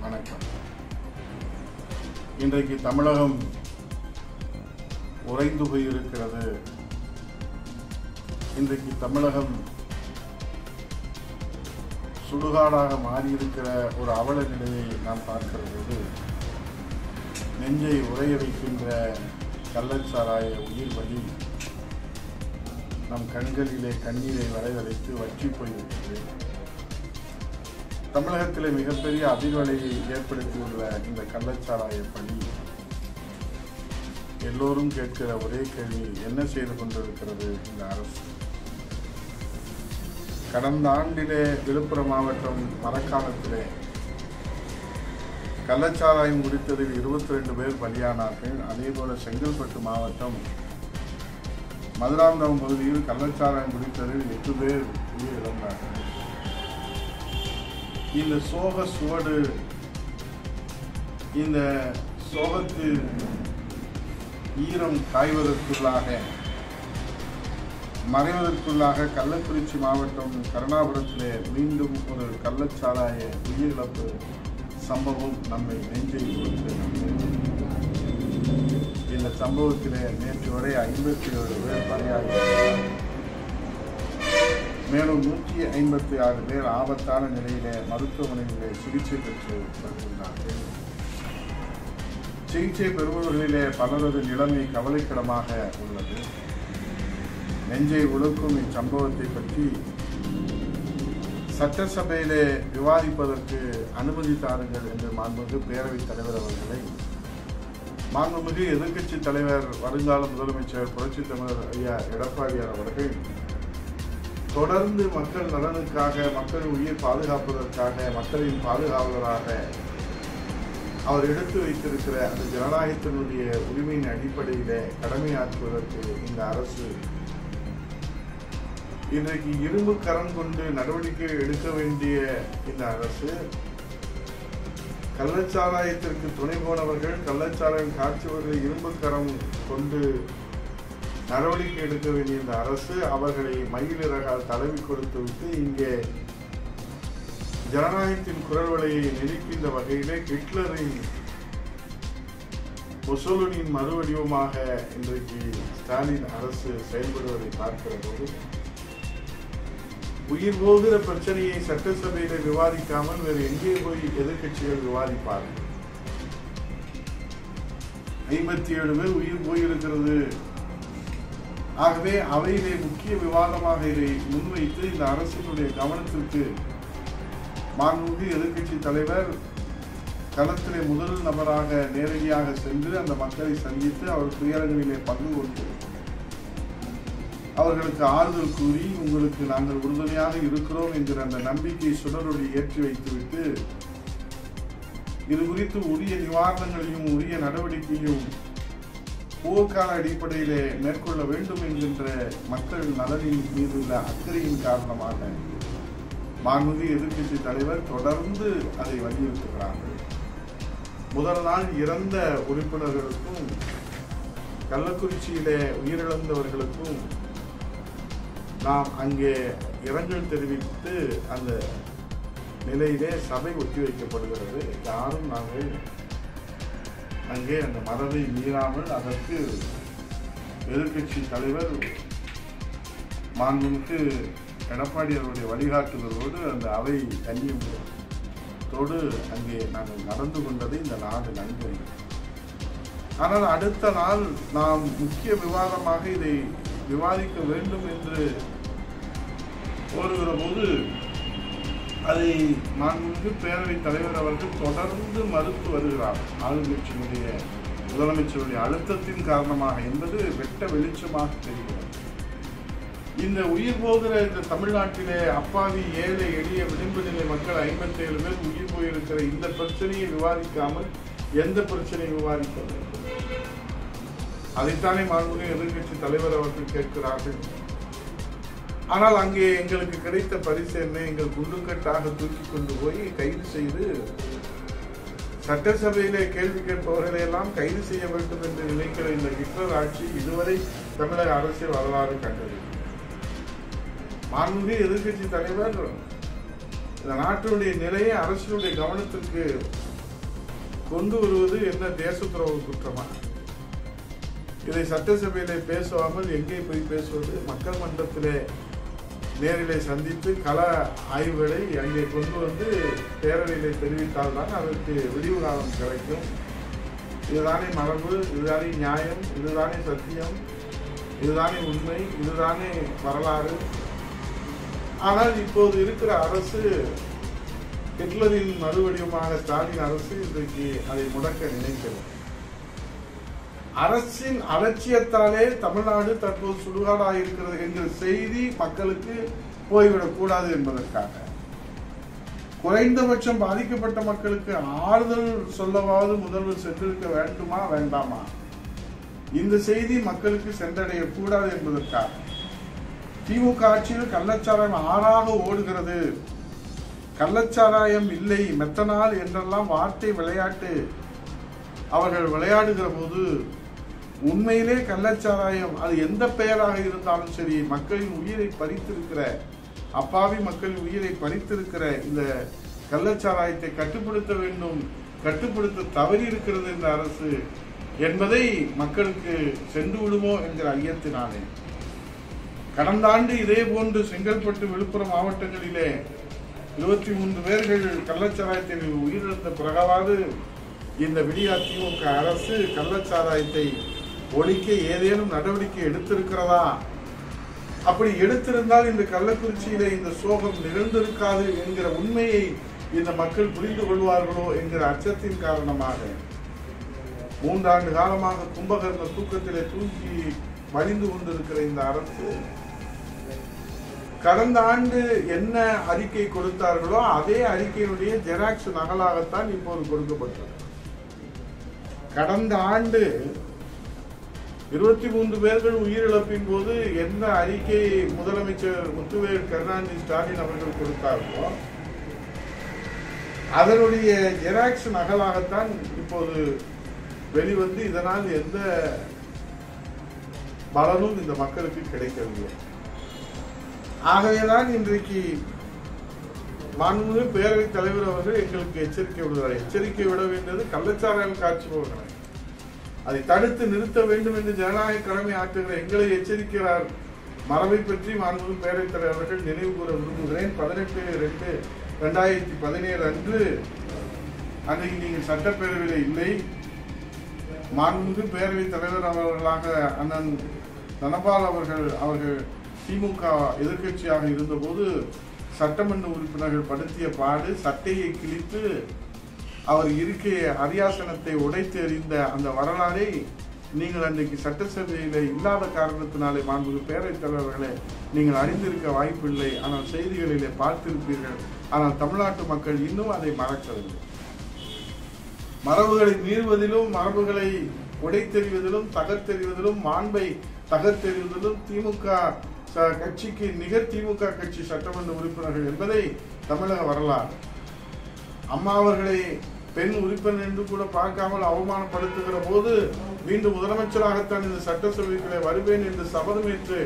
வணக்கம். இன்றைக்கு தமிழகம் உறைந்து போயிருக்கிறது. இன்றைக்கு தமிழகம் சுடுகாடாக மாறியிருக்கிற ஒரு அவல நிலையை நாம் பார்க்கிற போது நெஞ்சை உறைய வைக்கின்ற கள்ளச்சாராய உயிர் வலி நம் கண்களிலே கண்ணீரை வரவழைத்து வற்றி போயிருக்கிறது. தமிழகத்திலே மிகப்பெரிய அதிர்வலையை ஏற்படுத்தியுள்ள இந்த கள்ளச்சாராய பணி எல்லோரும் கேட்கிற ஒரே கேள்வி, என்ன செய்து கொண்டிருக்கிறது இந்த அரசு? கடந்த ஆண்டிலே விழுப்புரம் மாவட்டம் மரக்காணத்திலே கள்ளச்சாராயம் குடித்ததில் 22 பேர் பலியானார்கள். அதேபோல செங்கல்பட்டு மாவட்டம் மதுராந்தகம் பகுதியில் கள்ளச்சாராயம் குடித்ததில் 8 பேர் உயிரிழந்தார்கள். இந்த சோக சுவடு, இந்த சோகத்து ஈரம் காய்வதற்குள்ளாக மறைவதற்குள்ளாக கள்ளக்குறிச்சி மாவட்டம் கருணாபுரத்திலே மீண்டும் ஒரு கள்ளச்சாராய உயிரிழப்பு சம்பவம் நம்மை நெஞ்சை கொடுக்கிறது. இந்த சம்பவத்திலே நேற்று வரை 57 பேர் பலியாகினர். மேலும் 156 பேர் ஆபத்தான நிலையிலே மருத்துவமனைகளிலே சிகிச்சை பெற்று வருகின்றார்கள். சிகிச்சை பெறுபவர்களிலே பலரது நிலைமை கவலைக்கிடமாக உள்ளது. நெஞ்சை உழுக்கும் இச்சம்பவத்தை பற்றி சட்டசபையிலே விவாதிப்பதற்கு அனுமதி தாருங்கள் என்று மாண்புமிகு பேரவைத் தலைவர் அவர்களை மாண்புமிகு எதிர்க்கட்சி தலைவர் வருங்கால முதலமைச்சர் புரட்சித் தமிழர் ஐயா எடப்பாடியார் அவர்கள் தொடர்ந்து மக்கள் நலனுக்காக, மக்கள் உயிர் பாதுகாப்பதற்காக, மக்களின் பாதுகாவலராக அவர் எடுத்து வைத்திருக்கிற அந்த ஜனநாயகத்தினுடைய உரிமையின் அடிப்படையிலே கடமையாற்றுவதற்கு இந்த அரசு இன்றைக்கு இரும்பு கரம் கொண்டு நடவடிக்கை எடுக்க வேண்டிய இந்த அரசு கள்ளச்சாராயத்திற்கு துணை போனவர்கள், கள்ளச்சாராயம் காட்சியவர்கள் இரும்பு கரம் கொண்டு நடவடிக்கை எடுக்க வேண்டிய இந்த அரசு அவர்களை மயிலிறகால் தடவி கொடுத்து விட்டு இங்கே ஜனநாயகத்தின் குரல் வலையை நெருக்கின்ற வகையிலே ஹிட்லரின் முசோலினியின் மறுவடிவமாக இன்றைக்கு ஸ்டாலின் அரசு செயல்படுவதை பார்க்கிற போது உயிர் போகிற பிரச்சனையை சட்டசபையில விவாதிக்காமல் வேறு எங்கே போய் எதிர்கட்சிகள் விவாதிப்பார்கள்? 57 பேர் உயிர் போயிருக்கிறது. ஆகவே அவையிலே முக்கிய விவாதமாக இதை முன்வைத்து இந்த அரசினுடைய கவனத்திற்கு மாண்புமிகு எதிர்க்கட்சி தலைவர் களத்திலே முதல் நபராக நேரடியாக சென்று அந்த மக்களை சந்தித்து அவர் துயரங்களிலே பங்கு கொண்டு அவர்களுக்கு ஆறுதல் கூறி, உங்களுக்கு நாங்கள் உறுதுணையாக இருக்கிறோம் என்கிற அந்த நம்பிக்கை சுடரொளி ஏற்றி வைத்துவிட்டு இது குறித்து உரிய நிவாரணங்களையும் உரிய நடவடிக்கையும் போர்க்கால அடிப்படையிலே மேற்கொள்ள வேண்டும் என்கின்ற மக்கள் நலனின் மீதுள்ள அக்கறையின் காரணமாக மாண்புமிகு எதிர்க்கட்சி தலைவர் தொடர்ந்து அதை வலியுறுத்துகிறார்கள். முதல் நாள் இறந்த உறுப்பினர்களுக்கும் கள்ளக்குறிச்சியிலே உயிரிழந்தவர்களுக்கும் நாம் அங்கே இரங்கல் தெரிவித்து அந்த நிலையிலே சபை ஒத்திவைக்கப்படுகிறது. யாரும் நாங்கள் அங்கே அந்த மரபை மீறாமல் அதற்கு எதிர்க்கட்சி தலைவர் மாண்புமிகு எடப்பாடி அவருடைய வழிகாட்டுதலோடு அந்த அவை கண்ணியத்தோடு அங்கே நாங்கள் நடந்து கொண்டதை இந்த நாடு நன்கு. ஆனால் அடுத்த நாள் நாம் முக்கிய விவாதமாக இதை விவாதிக்க வேண்டும் என்று கோருகிற போது அதை மாண்புமிகு பேரவைத் தலைவர் அவர்கள் தொடர்ந்து மறுத்து வருகிறார். ஆளுங்கட்சியினுடைய முதலமைச்சருடைய அழுத்தத்தின் காரணமாக என்பது வெட்ட வெளிச்சமாக தெரிகிறது. இந்த உயிர் போகிற இந்த தமிழ்நாட்டிலே அப்பாவி, ஏழை, எளிய, விளிம்பு நிலை மக்கள் 57 பேர் உயிர் போயிருக்கிற இந்த பிரச்சனையை விவாதிக்காமல் எந்த பிரச்சனையை விவாதிக்க வேண்டும்? அதைத்தானே மாண்புமிகு எதிர்க்கட்சி தலைவர் அவர்கள் கேட்கிறார்கள். ஆனால் அங்கே எங்களுக்கு கிடைத்த பரிசு என்ன? எங்கள் குண்டுக்கட்டாக தூக்கி கொண்டு போய் கைது செய்து சட்டசபையிலே கேள்வி கேட்பவர்களை எல்லாம் கைது செய்ய வேண்டும் என்று நினைக்கிற இந்த ஹிட்லர் ஆட்சி இதுவரை தமிழக அரசியல் வரலாறு கண்டது. மாண்புமிகு எதிர்க்கட்சி தலைவர் இந்த நாட்டினுடைய நிலையை அரசினுடைய கவனத்திற்கு கொண்டு வருவது என்ன தேச துரோக குற்றமா? இதை சட்டசபையிலே பேசாமல் எங்கே போய் பேசுவது? மக்கள் மன்றத்திலே நேரிலே சந்தித்து கள ஆய்வுகளை அங்கே கொண்டு வந்து பேரவையிலே தெரிவித்தால்தான் அதற்கு விடிவு காலம் கிடைக்கும். இதுதானே மரபு, இதுதானே நியாயம், இதுதானே சத்தியம், இதுதானே உண்மை, இதுதானே வரலாறு. ஆனால் இப்போது இருக்கிற அரசு, ஹிட்லரின் மறுவடிவமாக ஸ்டாலின் அரசு இன்றைக்கு அதை முடக்க நினைக்கிறது. அரசின் அலட்சியத்தாலே தமிழ்நாடு தற்போது சுடுகாடாக இருக்கிறது என்கிற செய்தி மக்களுக்கு போய்விடக் கூடாது என்பதற்காக குறைந்தபட்சம் பாதிக்கப்பட்ட மக்களுக்கு ஆறுதல் சொல்லவாவது முதல்வர் சென்றிருக்க வேண்டுமா வேண்டாமா? இந்த செய்தி மக்களுக்கு சென்றடைய கூடாது என்பதற்காக திமுக ஆட்சியில் கள்ளச்சாராயம் ஆறாக ஓடுகிறது. கள்ளச்சாராயம் இல்லை, மெத்தனால் என்றெல்லாம் வார்த்தை விளையாட்டு அவர்கள் விளையாடுகிற போது உண்மையிலே கள்ளச்சாராயம் அது எந்த பெயராக இருந்தாலும் சரி, மக்களின் உயிரை பறித்திருக்கிற, அப்பாவி மக்களின் உயிரை பறித்திருக்கிற இந்த கள்ளச்சாராயத்தை கட்டுப்படுத்த வேண்டும், கட்டுப்படுத்த தவறி இருக்கிறது இந்த அரசு என்பதை மக்களுக்கு சென்று விடுமோ என்கிற ஐயத்தினாலே கடந்த ஆண்டு இதே போன்று செங்கல்பட்டு, விழுப்புரம் மாவட்டங்களிலே 23 பேர்கள் கள்ளச்சாராயத்தில் உயிரிழந்த பிறகாவது இந்த விடியா திமுக அரசு கள்ளச்சாராயத்தை ஒழிக்க ஏதேனும் நடவடிக்கை எடுத்திருக்கிறதா? அப்படி எடுத்திருந்தால் இந்த கள்ளக்குறிச்சியிலே இந்த சோகம் நிகழ்ந்திருக்காது என்கிற உண்மையை இந்த மக்கள் புரிந்து கொள்வார்களோ என்கிற அச்சத்தின் காரணமாக 3 ஆண்டு காலமாக கும்பகர்ண தூக்கத்திலே தூக்கி வழிந்து கொண்டிருக்கிற இந்த அரசு கடந்த ஆண்டு என்ன அறிக்கை கொடுத்தார்களோ அதே அறிக்கையினுடைய ஜெராக்ஸ் நகலாகத்தான் இப்போது கொடுக்கப்பட்டது. கடந்த ஆண்டு 23 பேர்கள் உயிரிழப்பின் போது என்ன அறிக்கை முதலமைச்சர் முத்துவேல் கருணாநிதி ஸ்டாலின் அவர்கள் கொடுத்தார்களோ அதனுடைய ஜெராக்ஸ் நகலாகத்தான் இப்போது வெளிவந்து இதனால் எந்த பலனும் இந்த மக்களுக்கு கிடைக்கவில்லை. ஆகவேதான் இன்றைக்கு மாண்புமிகு பேரவைத் தலைவர் அவர்கள் எங்களுக்கு எச்சரிக்கை விடுகிறார். எச்சரிக்கை விட வேண்டியது கள்ளச்சாராயம் காட்சி போகிறார், அதை தடுத்து நிறுத்த வேண்டும் என்று ஜனநாயக கடமை ஆற்றுகிற எங்களை எச்சரிக்கிறார். மரபை பற்றி மாண்புமிகு பேரவைத் தலைவர் அவர்கள் நினைவு கூற விரும்புகிறேன். 18/2/2017 அன்று அன்றைக்கு நீங்கள் சட்டப்பேரவையில் இல்லை. மாண்புமிகு பேரவைத் தலைவர் அவர்களாக அண்ணன் தனபால் அவர்கள் திமுக எதிர்கட்சியாக இருந்தபோது சட்டமன்ற உறுப்பினர்கள் படுத்திய பாடு, சட்டையை கிழித்து அவர் இருக்கைய அரியாசனத்தை உடைத்து எறிந்த அந்த வரலாறை நீங்கள் அன்றைக்கு சட்டசபையில இல்லாத காரணத்தினாலே மாண்புமிகு பேரவைத் தலைவர்களே நீங்கள் அறிந்திருக்க வாய்ப்பில்லை. ஆனால் செய்திகளிலே பார்த்திருப்பீர்கள். ஆனால் தமிழ்நாட்டு மக்கள் இன்னும் அதை மறக்கவில்லை. மரபுகளை மீறுவதிலும், மரபுகளை உடைத்தெறிவதிலும், தகர்த்தெறிவதிலும், மாண்பை தகர்த்தெறிவதிலும் திமுக கட்சிக்கு நிகர் திமுக கட்சி சட்டமன்ற உறுப்பினர்கள் என்பதை தமிழக வரலாறு. அம்மா அவர்களை பெண் உறுப்பினர் என்று கூட பார்க்காமல் அவமானப்படுத்துகிற போது மீண்டும் முதலமைச்சராகத்தான் இந்த சட்டசபைகளை வருவேன் என்று சபதமேற்று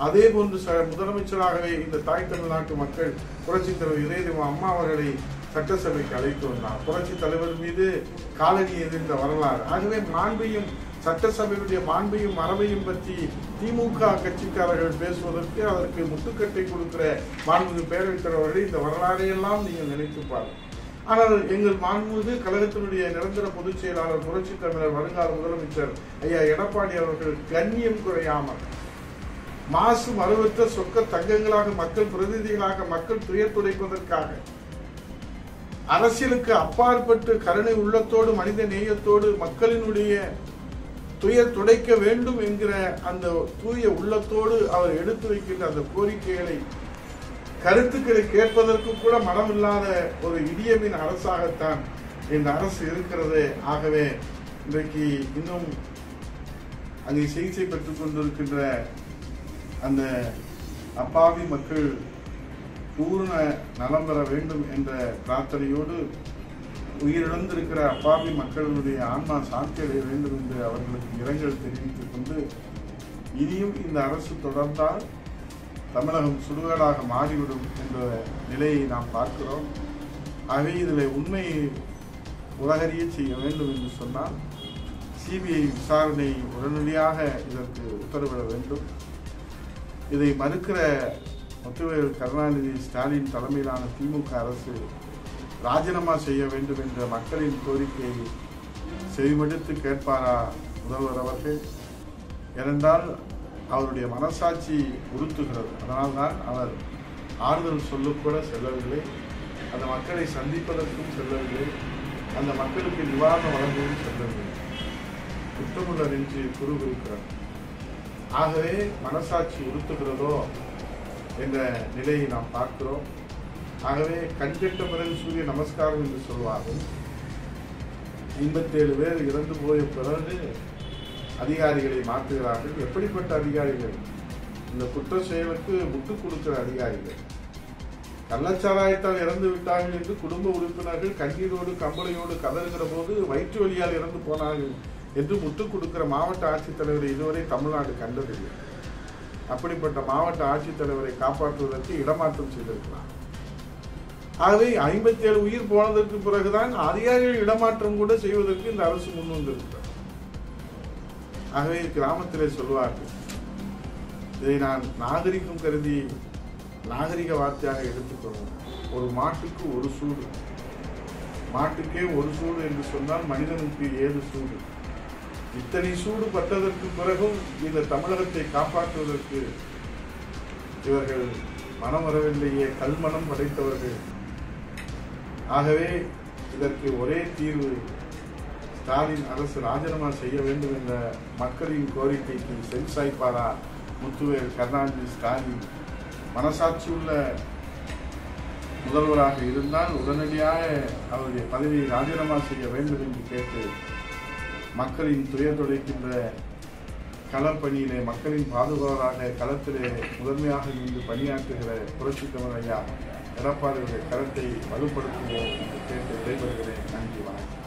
அதே போன்று முதலமைச்சராகவே இந்த தாய் தமிழ்நாட்டு மக்கள் புரட்சித் தலைவர் இதயதேவ அம்மா அவர்களை சட்டசபைக்கு அழைத்து வந்தார். புரட்சி தலைவர் மீது காலனி எதிர்த்த வரலாறு. ஆகவே மாண்பையும் சட்டசபையுடைய மாண்பையும் மரபையும் பற்றி திமுக கட்சிக்காரர்கள் பேசுவதற்கு அதற்கு முட்டுக்கட்டை கொடுக்கிற மாண்புமிகு பேரவைத் தலைவர்கள் இந்த வரலாறையெல்லாம் நீங்கள் நினைத்து பாருங்கள். ஆனால் எங்கள் மாண்புமிகு கழகத்தினுடைய நிரந்தர பொதுச் செயலாளர் புரட்சி தமிழர் வருங்கால முதலமைச்சர் ஐயா எடப்பாடி அவர்கள் கண்ணியம் குறையாமல் மாசு மறுவற்ற சொக்க தங்கங்களாக மக்கள் பிரதிநிதிகளாக மக்கள் துயர் துடைப்பதற்காக அரசியலுக்கு அப்பாற்பட்டு கருணை உள்ளத்தோடு மனித நேயத்தோடு மக்களினுடைய துயர் துடைக்க வேண்டும் என்கிற அந்த தூய உள்ளத்தோடு அவர் எடுத்து வைக்கின்ற அந்த கோரிக்கைகளை கருத்துக்களை கேட்பதற்கு கூட மனமில்லாத ஒரு இடியமின் அரசாகத்தான் இந்த அரசு இருக்கிறது. ஆகவே இன்றைக்கு இன்னும் அங்கே சிகிச்சை பெற்றுக் கொண்டிருக்கின்ற அந்த அப்பாவி மக்கள் பூர்ண நலம் பெற வேண்டும் என்ற பிரார்த்தனையோடு உயிரிழந்திருக்கிற அப்பாவி மக்களுடைய ஆன்மா சாந்தி அடைய வேண்டும் என்று அவர்களுக்கு இரங்கல் தெரிவித்துக் கொண்டு இனியும் இந்த அரசு தொடர்ந்தால் தமிழகம் சுடுகாடாக மாறிவிடும் என்ற நிலையை நாம் பார்க்கிறோம். ஆகவே இதில் உண்மை உலகறிய செய்ய வேண்டும் என்று சொன்னால் சிபிஐ விசாரணை உடனடியாக இதற்கு உத்தரவிட வேண்டும். இதை மறுக்கிற முத்துவேல் கருணாநிதி ஸ்டாலின் தலைமையிலான திமுக அரசு ராஜினாமா செய்ய வேண்டும் என்ற மக்களின் கோரிக்கையை செவிமடுத்து கேட்பாரா முதல்வர் அவர்கள்? ஏனென்றால் அவருடைய மனசாட்சி உறுத்துகிறது. அதனால்தான் அவர் ஆறுதல் சொல்லக்கூட செல்லவில்லை, அந்த மக்களை சந்திப்பதற்கும் செல்லவில்லை, அந்த மக்களுக்கு நிவாரணம் வழங்கவும் செல்லவில்லை. குற்றமுள்ளர் என்று குறுகுறுக்கிறார். ஆகவே மனசாட்சி உறுத்துகிறதோ என்ற நிலையை நாம் பார்க்கிறோம். ஆகவே கண்கெட்ட பிறகு சூரிய நமஸ்காரம் என்று சொல்வார்கள். 57 பேர் இறந்து போய பிறகு அதிகாரிகளை மாற்றுகிறார்கள். எப்படிப்பட்ட அதிகாரிகள்? இந்த குற்ற செயலுக்கு முட்டுக் கொடுக்கிற அதிகாரிகள். கள்ளச்சாராயத்தால் இறந்து விட்டார்கள் என்று குடும்ப உறுப்பினர்கள் கண்ணீரோடு கம்பளையோடு கதறுகிற போது வயிற்று வலியால் இறந்து போனார்கள் என்று முட்டுக் கொடுக்கிற மாவட்ட ஆட்சித்தலைவரை இதுவரை தமிழ்நாடு கண்டதில்லை. அப்படிப்பட்ட மாவட்ட ஆட்சித்தலைவரை காப்பாற்றுவதற்கு இடமாற்றம் செய்திருக்கிறார். ஆகவே 57 உயிர் போனதற்கு பிறகுதான் அதிகாரிகள் இடமாற்றம் கூட செய்வதற்கு இந்த அரசு முன் வந்திருக்கிறார். ஆகவே கிராமத்திலே சொல்வார்கள், இதை நான் நாகரிகம் கருதி நாகரிக வார்த்தையாக எடுத்துக்கொள்வோம். ஒரு மாட்டுக்கு ஒரு சூடு, மாட்டுக்கே ஒரு சூடு என்று சொன்னால் மனிதனுக்கு ஏது சூடு? இத்தனை சூடு பட்டதற்கு பிறகும் இந்த தமிழகத்தை காப்பாற்றுவதற்கு இவர்கள் மனம் வரவில்லையே, கல்மனம் படைத்தவர்கள். ஆகவே இதற்கு ஒரே தீர்வு, ஸ்டாலின் அரசு ராஜினாமா செய்ய வேண்டும் என்ற மக்களின் கோரிக்கைக்கு செவிசாய்ப்பாரா முத்துவேல் கருணாநிதி ஸ்டாலின்? மனசாட்சி உள்ள முதல்வராக இருந்தால் உடனடியாக அவருடைய பதவியை ராஜினாமா செய்ய வேண்டும் என்று கேட்டு மக்களின் துயர் துடைக்கின்ற களப்பணியிலே மக்களின் பாதுகாவலராக களத்திலே முதன்மையாக நின்று பணியாற்றுகிற புரட்சித் தமிழர் ஐயா எடப்பாடியுடைய கருத்தை வலுப்படுத்துவோம் என்று கேட்டு விடைபெறுகிறேன். நன்றி, வணக்கம்.